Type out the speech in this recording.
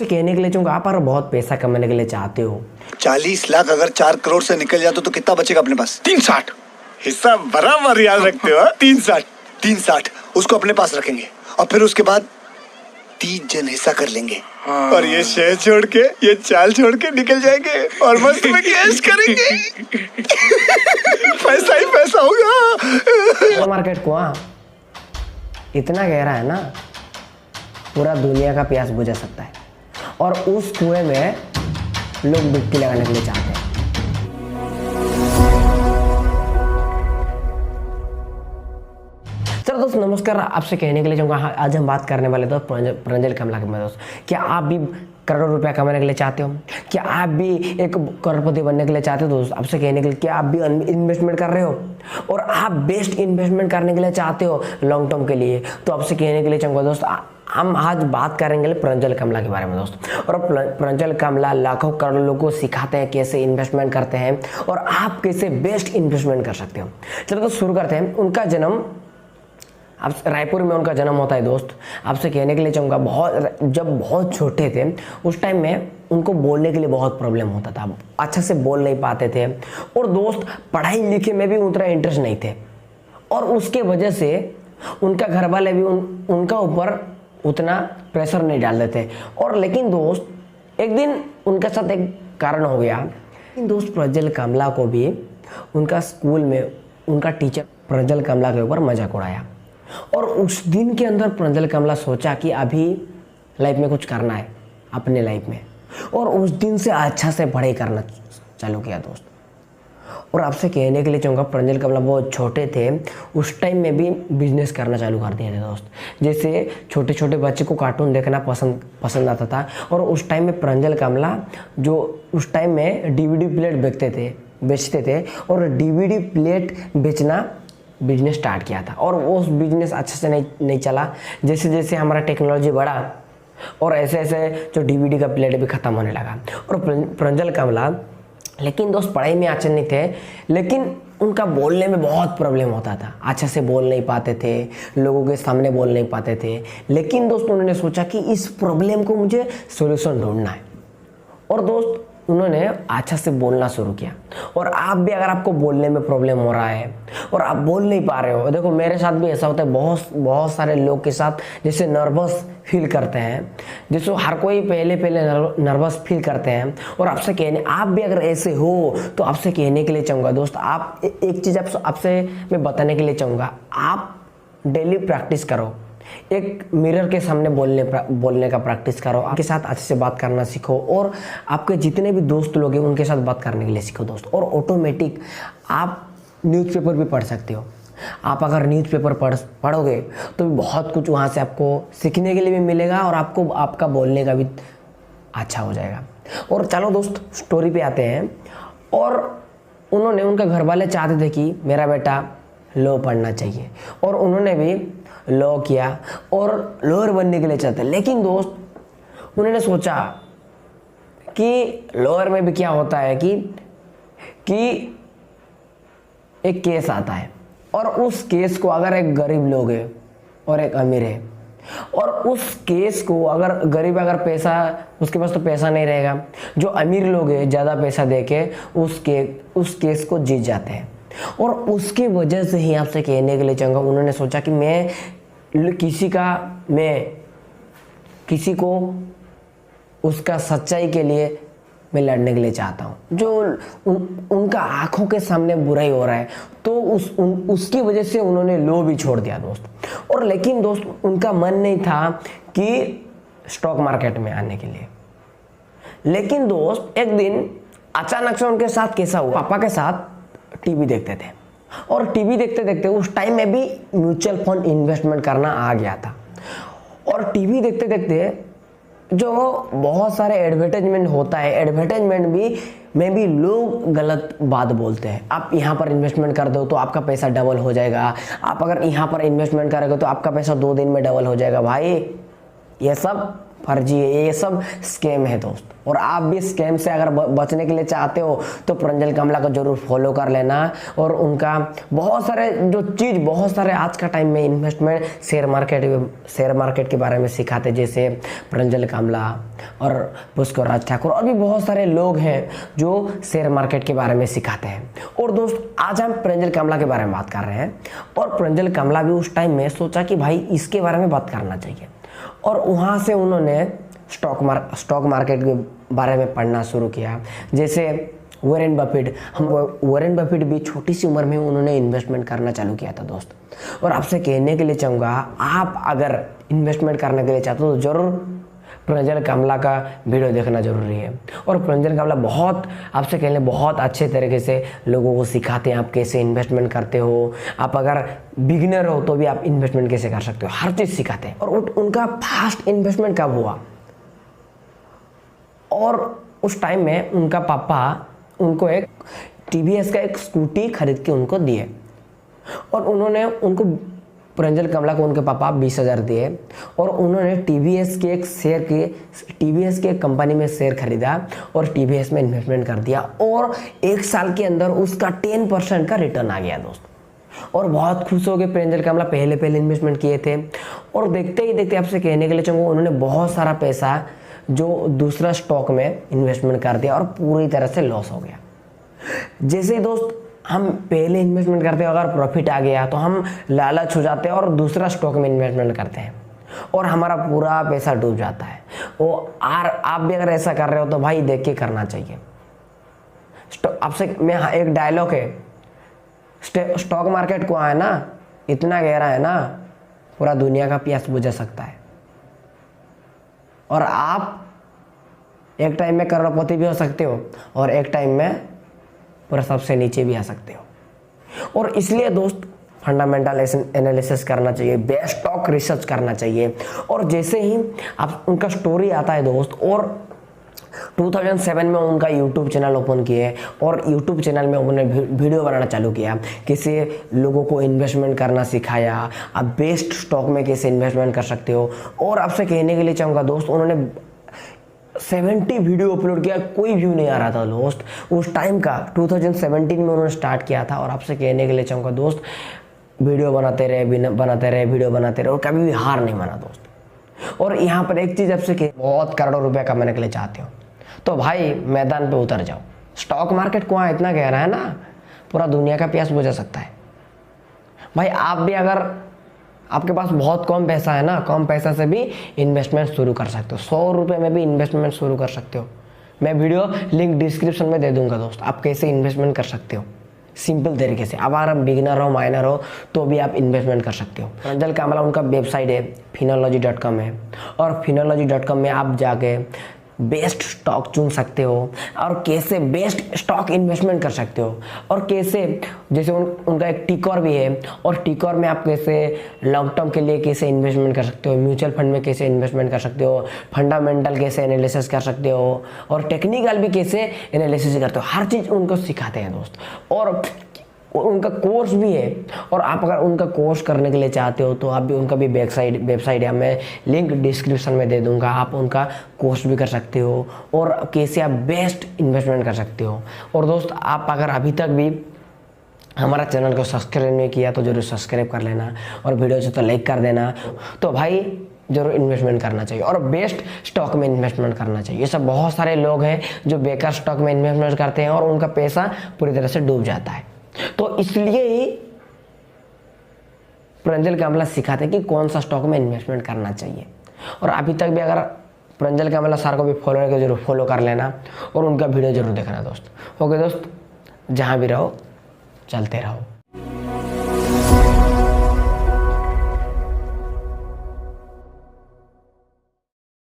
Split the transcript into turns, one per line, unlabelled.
कहने के लिए चाहूंगा, आप अगर बहुत पैसा कमाने के लिए चाहते हो,
40 लाख अगर 4 करोड़ से निकल जाए तो कितना बचेगा अपने पास? 360। हिस्सा बराबर याद रखते हो। 360 उसको अपने पास रखेंगे और फिर उसके बाद 3 जन हिस्सा कर लेंगे। और ये शहर छोड़ के, ये चाल छोड़ के निकल जाएंगे और मस्त में कैश करेंगे। पैसा ही पैसा होगा।
मार्केट कुआं इतना गहरा है ना, पूरा दुनिया का प्यास बुझा सकता है। और उस कुएं में लोग डुबकी लगाने के लिए चाहते हैं। चलो दोस्त, नमस्कार। आपसे कहने के लिए चाहूँगा, आज हम बात करने वाले दोस्त प्रंजल कमला के दोस्त। क्या आप भी करोड़ों रुपया कमाने के लिए चाहते हो? क्या आप भी एक करोड़पति बनने के लिए चाहते हो? दोस्त, आपसे कहने के लिए, क्या आप भी इन्वेस्टमेंट कर रहे हो और आप बेस्ट इन्वेस्टमेंट करने के लिए चाहते हो लॉन्ग टर्म के लिए, तो आपसे कहने के लिए चाहूँगा दोस्त, हम आज बात करेंगे प्रंजल कमला के बारे में दोस्त। और प्रंजल कमला लाखों करोड़ों लोगों को सिखाते हैं कैसे इन्वेस्टमेंट करते हैं और आप कैसे बेस्ट इन्वेस्टमेंट कर सकते हो। चलो तो शुरू करते हैं। उनका जन्म रायपुर में उनका जन्म होता है दोस्त। आपसे कहने के लिए चाहूँगा, जब बहुत छोटे थे उस टाइम में उनको बोलने के लिए बहुत प्रॉब्लम होता था, अच्छा से बोल नहीं पाते थे और दोस्त पढ़ाई लिखे में भी उतना इंटरेस्ट नहीं थे। और उसके वजह से उनका घर वाले भी उनका ऊपर उतना प्रेशर नहीं डालते थे। और लेकिन दोस्त एक दिन उनके साथ एक कारण हो गया। दोस्त प्रंजल कमला को भी उनका स्कूल में उनका टीचर प्रंजल कमला के ऊपर मजाक उड़ाया। और उस दिन के अंदर प्रंजल कमला सोचा कि अभी लाइफ में कुछ करना है अपने लाइफ में, और उस दिन से अच्छा से पढ़ाई करना चालू किया दोस्त। और आपसे कहने के लिए चाहूँगा, प्रंजल कमला बहुत छोटे थे उस टाइम में भी बिजनेस करना चालू कर दिए थे दोस्त। जैसे छोटे छोटे बच्चे को कार्टून देखना पसंद आता था, और उस टाइम में प्रंजल कमला जो उस टाइम में DVD प्लेट बेचते थे और DVD प्लेट बेचना बिजनेस स्टार्ट किया था। और वो बिजनेस अच्छे से नहीं चला। जैसे जैसे हमारा टेक्नोलॉजी बढ़ा और ऐसे ऐसे जो DVD का प्लेट भी ख़त्म होने लगा। और प्रंजल कमला लेकिन दोस्त पढ़ाई में अच्छे नहीं थे, लेकिन उनका बोलने में बहुत प्रॉब्लम होता था। अच्छे से बोल नहीं पाते थे, लोगों के सामने बोल नहीं पाते थे। लेकिन दोस्त उन्होंने सोचा कि इस प्रॉब्लम को मुझे सोल्यूशन ढूंढना है, और दोस्त उन्होंने अच्छा से बोलना शुरू किया। और आप भी, अगर आपको बोलने में प्रॉब्लम हो रहा है और आप बोल नहीं पा रहे हो, देखो मेरे साथ भी ऐसा होता है, बहुत सारे लोग के साथ जैसे नर्वस फील करते हैं, जैसे हर कोई पहले नर्वस फील करते हैं। और आपसे कहने, आप भी अगर ऐसे हो तो आपसे कहने के लिए चाहूँगा दोस्त, आप एक चीज़ आपसे मैं बताने के लिए चाहूँगा, आप डेली प्रैक्टिस करो। एक मिरर के सामने बोलने का प्रैक्टिस करो। आपके साथ अच्छे से बात करना सीखो, और आपके जितने भी दोस्त लोग हैं उनके साथ बात करने के लिए सीखो दोस्त। और ऑटोमेटिक आप न्यूज़पेपर भी पढ़ सकते हो। आप अगर न्यूज़पेपर पढ़ोगे तो बहुत कुछ वहाँ से आपको सीखने के लिए भी मिलेगा, और आपको आपका बोलने का भी अच्छा हो जाएगा। और चलो दोस्त, स्टोरी पे आते हैं। और उनका घर वाले चाहते थे कि मेरा बेटा लॉ पढ़ना चाहिए, और उन्होंने भी लॉ किया और लॉयर बनने के लिए चाहते। लेकिन दोस्त उन्होंने सोचा कि लॉयर में भी क्या होता है कि एक केस आता है, और उस केस को अगर एक गरीब लोग है और एक अमीर है, और उस केस को अगर गरीब, अगर पैसा उसके पास तो पैसा नहीं रहेगा, जो अमीर लोग हैं ज़्यादा पैसा देके उस केस को जीत जाते हैं। और उसकी वजह से ही आपसे कहने के लिए चाहूँगा, उन्होंने सोचा कि मैं किसी को उसका सच्चाई के लिए मैं लड़ने के लिए चाहता हूँ, जो उनका आंखों के सामने बुराई हो रहा है, तो उसकी वजह से उन्होंने लॉ भी छोड़ दिया दोस्त। और लेकिन दोस्त उनका मन नहीं था कि स्टॉक मार्केट में आने के लिए। लेकिन दोस्त एक दिन अचानक से उनके साथ कैसा हुआ, पापा के साथ टीवी देखते थे, और टीवी देखते देखते उस टाइम में भी म्यूचुअल फंड इन्वेस्टमेंट करना आ गया था। और टीवी देखते देखते जो बहुत सारे एडवर्टाइजमेंट होता है, एडवर्टाइजमेंट में भी लोग गलत बात बोलते हैं। आप यहाँ पर इन्वेस्टमेंट कर दो तो आपका पैसा डबल हो जाएगा, आप अगर यहाँ पर इन्वेस्टमेंट करोगे तो आपका पैसा 2 दिन में डबल हो जाएगा। भाई ये सब फर्जी है, ये सब स्कैम है दोस्त। और आप भी स्कैम से अगर बचने के लिए चाहते हो तो प्रंजल कमला को जरूर फॉलो कर लेना। और उनका बहुत सारे आज का टाइम में इन्वेस्टमेंट शेयर मार्केट के बारे में सिखाते, जैसे प्रंजल कमला और पुष्कर राज ठाकुर और भी बहुत सारे लोग हैं जो शेयर मार्केट के बारे में सिखाते हैं। और दोस्त आज हम प्रंजल कमला के बारे में बात कर रहे हैं। और प्रंजल कमला भी उस टाइम में सोचा कि भाई इसके बारे में बात करना चाहिए, और वहाँ से उन्होंने स्टॉक मार्केट के बारे में पढ़ना शुरू किया। जैसे वॉरेन बफेट भी छोटी सी उम्र में उन्होंने इन्वेस्टमेंट करना चालू किया था दोस्त। और आपसे कहने के लिए चाहूँगा, आप अगर इन्वेस्टमेंट करने के लिए चाहते हो तो ज़रूर प्रंजल कमला का वीडियो देखना जरूरी है। और प्रंजल कमला बहुत अच्छे तरीके से लोगों को सिखाते हैं आप कैसे इन्वेस्टमेंट करते हो। आप अगर बिगिनर हो तो भी आप इन्वेस्टमेंट कैसे कर सकते हो, हर चीज़ सिखाते हैं। और उनका फास्ट इन्वेस्टमेंट कब हुआ, और उस टाइम में उनका पापा उनको एक टीवीएस का एक स्कूटी खरीद के उनको दिए। और उन्होंने उनको प्रंजल कमला को उनके पापा 20,000 दिए, और उन्होंने टीवीएस के एक कंपनी में शेयर खरीदा और टीवीएस में इन्वेस्टमेंट कर दिया। और 1 साल के अंदर उसका 10% का रिटर्न आ गया दोस्त। और बहुत खुश हो गए प्रंजल कमला, पहले इन्वेस्टमेंट किए थे। और देखते ही देखते आपसे कहने के लिए चाहूँगा, उन्होंने बहुत सारा पैसा जो दूसरा स्टॉक में इन्वेस्टमेंट कर दिया और पूरी तरह से लॉस हो गया। जैसे ही दोस्त हम पहले इन्वेस्टमेंट करते हैं, अगर प्रॉफिट आ गया तो हम लालच हो जाते हैं और दूसरा स्टॉक में इन्वेस्टमेंट करते हैं और हमारा पूरा पैसा डूब जाता है। और आप भी अगर ऐसा कर रहे हो तो भाई देख के करना चाहिए। आपसे मैं एक डायलॉग है, स्टॉक मार्केट को है ना, इतना गहरा है ना, पूरा दुनिया का प्यास बुझा सकता है। और आप एक टाइम में करोड़पति भी हो सकते हो और एक टाइम में पूरा सबसे नीचे भी आ सकते हो। और इसलिए दोस्त फंडामेंटल एनालिसिस करना चाहिए, बेस्ट स्टॉक रिसर्च करना चाहिए। और जैसे ही आप उनका स्टोरी आता है दोस्त, और 2007 में उनका यूट्यूब चैनल ओपन किए और यूट्यूब चैनल में उन्होंने वीडियो बनाना चालू किया, कैसे लोगों को इन्वेस्टमेंट करना सिखाया, आप बेस्ट स्टॉक में कैसे इन्वेस्टमेंट कर सकते हो। और आपसे कहने के लिए चाहूँगा दोस्त, उन्होंने 70 वीडियो अपलोड किया, कोई व्यू नहीं आ रहा था दोस्त उस टाइम का। 2017 में उन्होंने स्टार्ट किया था। और आपसे कहने के लिए चाहूँगा दोस्त, वीडियो बनाते रहे और कभी भी हार नहीं माना दोस्त। और यहाँ पर एक चीज़ आपसे बहुत करोड़ों रुपया कमाने के लिए चाहते हो तो भाई मैदान पे उतर जाओ। स्टॉक मार्केट कुआं इतना गहरा है ना, पूरा दुनिया का प्यास बुझा सकता है। भाई आप भी अगर आपके पास बहुत कम पैसा है ना, कम पैसा से भी इन्वेस्टमेंट शुरू कर सकते हो। 100 रुपये में भी इन्वेस्टमेंट शुरू कर सकते हो। मैं वीडियो लिंक डिस्क्रिप्शन में दे दूंगा दोस्त, आप कैसे इन्वेस्टमेंट कर सकते हो सिंपल तरीके से। अब अगर आप बिगिनर हो, माइनर हो तो भी आप इन्वेस्टमेंट कर सकते हो। प्रंजल कमला उनका वेबसाइट है Finology.com है, और Finology.com में आप जाके बेस्ट स्टॉक चुन सकते हो और कैसे बेस्ट स्टॉक इन्वेस्टमेंट कर सकते हो। और कैसे जैसे उनका एक टिकॉर भी है, और टिकॉर में आप कैसे लॉन्ग टर्म के लिए कैसे इन्वेस्टमेंट कर सकते हो, म्यूचुअल फंड में कैसे इन्वेस्टमेंट कर सकते हो, फंडामेंटल कैसे एनालिसिस कर सकते हो, और टेक्निकल भी कैसे एनालिसिस करते हो। हर चीज़ उनको सिखाते हैं दोस्त। और उनका कोर्स भी है, और आप अगर उनका कोर्स करने के लिए चाहते हो तो आप भी उनका भी वेबसाइट है, मैं लिंक डिस्क्रिप्शन में दे दूंगा। आप उनका कोर्स भी कर सकते हो और कैसे आप बेस्ट इन्वेस्टमेंट कर सकते हो। और दोस्त आप अगर अभी तक भी हमारा चैनल को सब्सक्राइब नहीं किया तो जरूर सब्सक्राइब कर लेना, और वीडियो से तो लाइक कर देना। तो भाई जरूर इन्वेस्टमेंट करना चाहिए और बेस्ट स्टॉक में इन्वेस्टमेंट करना चाहिए। ये सब बहुत सारे लोग हैं जो बेकार स्टॉक में इन्वेस्टमेंट करते हैं और उनका पैसा पूरी तरह से डूब जाता है। तो इसलिए ही प्रंजल कमला सिखाते हैं कि कौन सा स्टॉक में इन्वेस्टमेंट करना चाहिए। और अभी तक भी अगर प्रंजल कमला सर को भी फॉलो करके जरूर फॉलो कर लेना और उनका वीडियो जरूर देखना दोस्त। ओके दोस्त, जहाँ भी रहो चलते रहो।